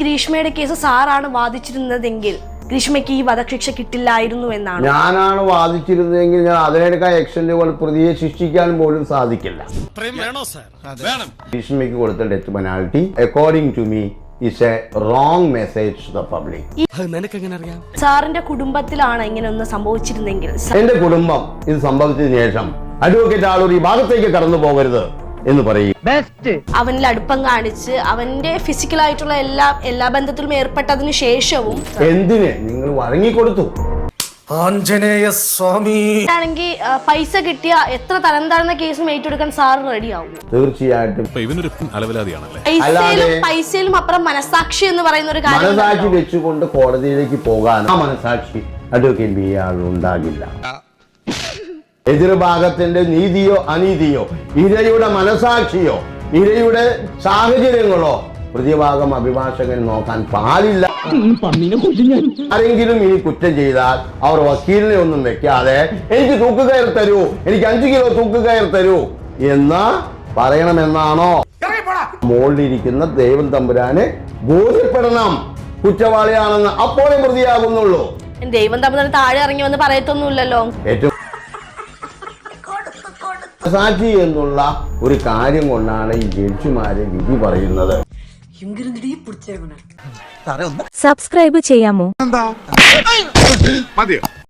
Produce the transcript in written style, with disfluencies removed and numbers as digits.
ഗ്രീഷ്മയുടെ case സാറാണ് വാദിച്ചിരുന്നതെങ്കിൽ ഗ്രീഷ്മയ്ക്ക് ഈ വധശിക്ഷ കിട്ടില്ലായിരുന്നു എന്നാണ്. ഞാനാണ് വാദിച്ചിരുന്നതെങ്കിൽ ഞാൻ അതിനേക്കാൾ എക്സ്റ്റൻഡുകൾ പ്രതിയെ ശിക്ഷിക്കാൻ പോലും സാധിക്കില്ല. ഗ്രീഷ്മയ്ക്ക് കൊടുത്ത death penalty according to me is a wrong message to the public. സാറിന്റെ കുടുംബത്തിലാണ് ഇങ്ങനെ ഒന്ന് സംഭവിച്ചിരുന്നെങ്കിൽ, എന്റെ കുടുംബം ഇത് സംഭവിച്ചതിന് ശേഷം അഡ്വക്കേറ്റ് ആളൂർ ഈ ഭാഗത്തേക്ക് കടന്നു പോകരുത് എന്ന് പറയും. അവനിൽ അടുപ്പം കാണിച്ച് അവന്റെ ഫിസിക്കലായിട്ടുള്ള എല്ലാ ബന്ധത്തിലും ഏർപ്പെട്ടതിന് ശേഷവും എന്തിന് നിങ്ങൾ വഴങ്ങിക്കൊടുത്തു? ആഞ്ജനേയ സ്വാമി ആണെങ്കിൽ പൈസ കിട്ടിയ എത്ര തരം താഴ്ന്ന കേസും ഏറ്റെടുക്കാൻ സാർ റെഡിയാവും. തീർച്ചയായിട്ടും പൈസയിലും അപ്പുറം മനസാക്ഷി എന്ന് പറയുന്ന ഒരു കാര്യം, മനസാക്ഷി വെച്ചുകൊണ്ട് കോടതിയിലേക്ക് പോകാൻ ആ മനസാക്ഷി അഡ്വക്കേറ്റ് ബി ഉണ്ടാകില്ല. എതിർഭാഗത്തിന്റെ നീതിയോ അനീതിയോ ഇരയുടെ മനസാക്ഷിയോ ഇരയുടെ സാഹചര്യങ്ങളോ പ്രതിഭാഗം അഭിഭാഷകൻ നോക്കാൻ പാടില്ല. ആരെങ്കിലും ഈ കുറ്റം ചെയ്താൽ അവർ വക്കീലിനെ ഒന്നും വെക്കാതെ എനിക്ക് തൂക്കുകയർ തരൂ, എനിക്ക് 5 കിലോ തൂക്കുകയർ തരൂ എന്ന് പറയണമെന്നാണോ? മുകളിലിരിക്കുന്ന ദൈവം തമ്പുരാനെ ബോധ്യപ്പെടണം കുറ്റവാളിയാണെന്ന്, അപ്പോഴേ പ്രതിയാകുന്നുള്ളൂ. ദൈവം തമ്പുരാൻ താഴെ ഇറങ്ങി വന്ന് പറയത്തൊന്നുമില്ലല്ലോ. ഏറ്റവും സാക്ഷി എന്നുള്ള ഒരു കാര്യം കൊണ്ടാണ് ഈ ജഡ്ജിമാരെ വിധി പറയുന്നത്. സബ്സ്ക്രൈബ് ചെയ്യാമോ?